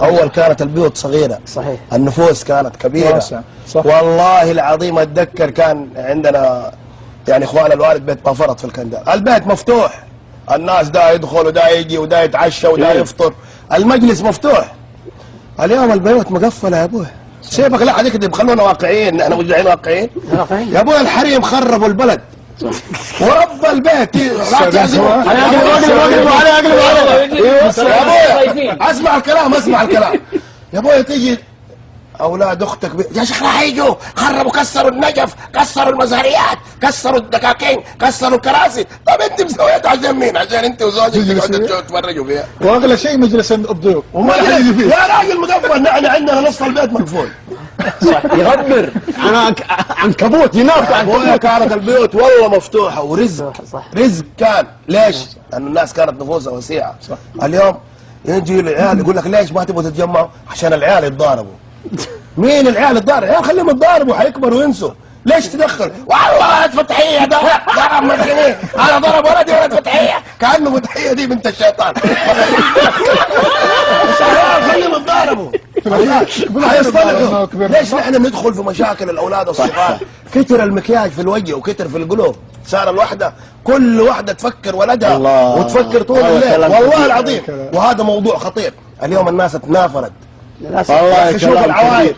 اول كانت البيوت صغيره، صحيح، النفوس كانت كبيره. صح. والله العظيم اتذكر كان عندنا يعني اخوان الوالد بيت طفرت في الكندر، البيت مفتوح، الناس دا يدخل ودا يجي ودا يتعشى ودا يفطر، المجلس مفتوح. اليوم البيوت مقفله يا ابوي. سيبك لا عليك تكذب، خلونا واقعيين، احنا مش واقعيين. يا ابوي الحريم خربوا البلد ورب البيت راجع يا ابوي اسمع الكلام، اسمع الكلام يا ابوي. تيجي اولاد اختك يا شيخ راح يجوا خربوا، كسروا النجف، كسروا المزهريات، كسروا الدكاكين، كسروا الكراسي. طب انت مسويتها عشان مين؟ عشان انت وزوجك تقعدوا تتفرجوا فيها. واغلى شيء مجلس الضيوف يا راجل مقفل، نحن عندنا نص البيت مقفول. يغبر عنكبوت ينافع عنكبوت. كانت البيوت والله مفتوحه ورزق، رزق كان. ليش؟ لانه الناس كانت نفوسها وسيعه. اليوم يجي العيال يقول لك ليش ما تبغوا تتجمعوا؟ عشان العيال يتضاربوا. مين العيال يتضارب؟ العيال خليهم يتضاربوا، حيكبروا وينسوا. ليش تدخل؟ والله ولد فتحيه ده ضرب مدري، انا ضرب ولدي ولد فتحيه، كانه فتحيه دي بنت الشيطان. خليهم يتضاربوا، حيصطلحوا. ليش نحن ندخل في مشاكل الاولاد الصغار؟ كتر المكياج في الوجه وكتر في القلوب، صار الوحده كل وحده تفكر ولدها وتفكر طول الليل، والله العظيم. وهذا موضوع خطير. اليوم الناس تنافرت. والله شوف العوائل